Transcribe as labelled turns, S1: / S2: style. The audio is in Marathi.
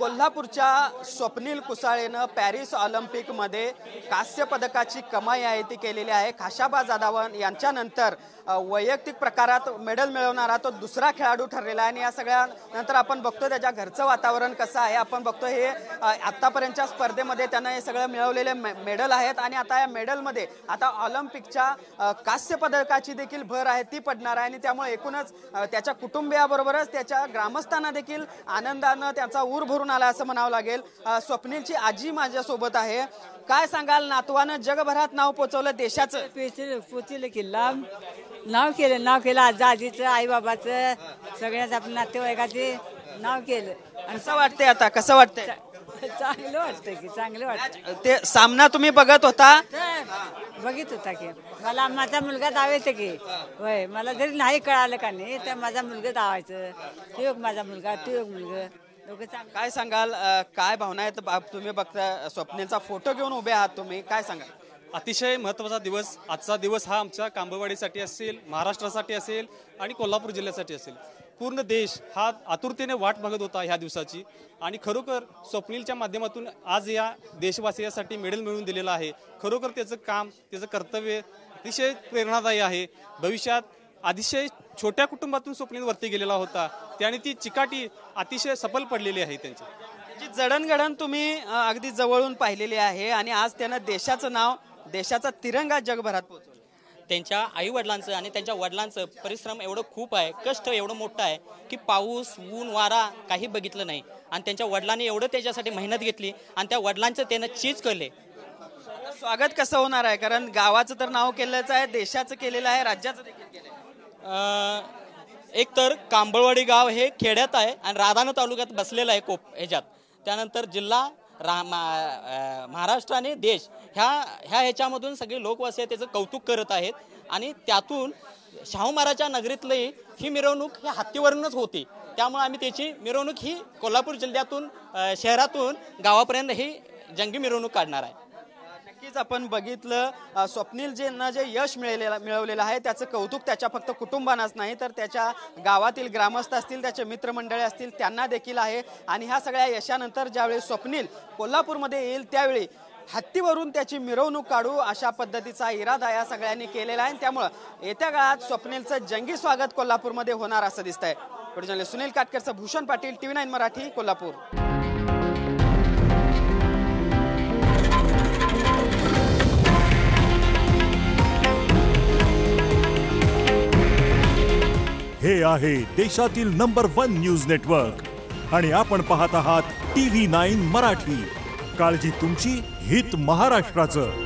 S1: कोल्हापूरच्या स्वप्नील कुसाळेनं पॅरिस ऑलिम्पिकमध्ये कांस्य पदकाची कमाई आहे ती केलेली आहे। खाशाबा जाधवन यांच्यानंतर वैयक्तिक प्रकारात मेडल मिळवणारा तो दुसरा खेळाडू ठरलेला आहे। आणि या सगळ्या नंतर आपण बघतो त्याच्या घरचं वातावरण कसं आहे। आपण बघतो हे आतापर्यंतच्या स्पर्धेमध्ये त्यानं हे सगळं मिळवलेले मेडल आहेत आणि आता या मेडलमध्ये आता ऑलिम्पिकच्या कांस्य पदकाची देखील भर आहे ती पडणार आहे। आणि त्यामुळे एकूणच त्याच्या कुटुंबियाबरोबरच त्याच्या ग्रामस्थांना देखील आनंदानं त्याचा ऊर भरून आला असं म्हणावं लागेल। स्वप्नीलची आजी माझ्यासोबत आहे। काय सांगाल, नातवानं जगभरात नाव पोचवलं देशाचं?
S2: पोचलं की नाव केलं आजीचं आई बाबाचं सगळ्याच आपल्या नातेवाईकाचे नाव केलं। आणि
S1: कसं वाटतंय आता, कसं वाटतंय?
S2: चांगलं वाटतंय की चांगलं वाटतं।
S1: ते सामना तुम्ही बघत होता?
S2: बघित होता की मला माझा मुलगा धावायचं की होय, मला जरी नाही कळालं का नाही तर माझा मुलगा धावायचं। तू एक माझा मुलगा, तू एक मुलगा, दोघं चांगलं।
S1: काय सांगाल, काय भावना आहेत? तुम्ही बघता स्वप्नीलचा फोटो घेऊन उभे आहात, तुम्ही काय सांगाल?
S3: अतिशय महत्त्वाचा दिवस आजचा दिवस हा आमच्या कांबळवाडीसाठी असेल, महाराष्ट्रासाठी असेल आणि कोल्हापूर जिल्ह्यासाठी असेल। पूर्ण देश हा आतुरतेने वाट बघत होता ह्या दिवसाची आणि खरोखर स्वप्नीलच्या माध्यमातून आज या देशवासियांसाठी मेडल मिळवून दिलेलं आहे। खरोखर त्याचं काम, त्याचं कर्तव्य अतिशय प्रेरणादायी आहे। भविष्यात अतिशय छोट्या कुटुंबातून स्वप्नील वरती गेलेला होता, त्याने ती चिकाटी अतिशय सफल पडलेली आहे। त्यांची
S1: जडणघडण तुम्ही अगदी जवळून पाहिलेली आहे आणि आज त्यानं देशाचं नाव, देशाचा तिरंगा जगभरात पोहोचवला।
S4: त्यांच्या आई वडिलांचं आणि त्यांच्या वडिलांचं परिश्रम एवढं खूप आहे, कष्ट एवढं मोठं आहे की पाऊस ऊन वारा काही बघितलं नाही आणि त्यांच्या वडिलांनी एवढं त्याच्यासाठी मेहनत घेतली आणि त्या वडिलांचं त्यानं चीज केले।
S1: स्वागत कसं होणार आहे? कारण गावाचं तर नाव केलंच आहे, देशाचं केलेलं आहे, राज्याचं देखील केलं आहे।
S4: एक तर कांबळवाडी गाव हे खेड्यात आहे आणि राधानगरी तालुक्यात बसलेलं आहे ह्याच्यात। त्यानंतर जिल्हा महाराष्ट्र आणि देश ह्याच्यामधून सगळे लोकवासी त्याचं कौतुक करत आहेत आणि त्यातून शाहू महाराजच्या नगरीतली ही मिरवणूक ही हत्तीवरूनच होती। त्यामुळे आम्ही त्याची मिरवणूक ही कोल्हापूर जिल्ह्यातून शहरातून गावापर्यंत ही जंगी मिरवणूक काढणार आहे।
S1: नक्कीच आपण बघितलं स्वप्नील जे यश मिळवलेलं आहे त्याचं कौतुक त्याच्या फक्त कुटुंबांनाच नाही तर त्याच्या गावातील ग्रामस्थ असतील, त्याचे मित्रमंडळी असतील, त्यांना देखील आहे। आणि ह्या सगळ्या यशानंतर ज्यावेळी स्वप्नील कोल्हापूरमध्ये येईल त्यावेळी हत्तीवरून त्याची मिरवणूक काढू अशा पद्धतीचा इरादा या सगळ्यांनी केलेला आहे। त्यामुळे येत्या काळात स्वप्नीलचं जंगी स्वागत कोल्हापूरमध्ये होणार असं दिसतंय। पुढे सुनील काटकरचं, भूषण पाटील, TV9 मराठी, कोल्हापूर।
S5: हे आहे देशातील नंबर 1 न्यूज नेटवर्क आणि आपण पाहत आहात TV9 मराठी। काळजी तुमची, हित महाराष्ट्राचं।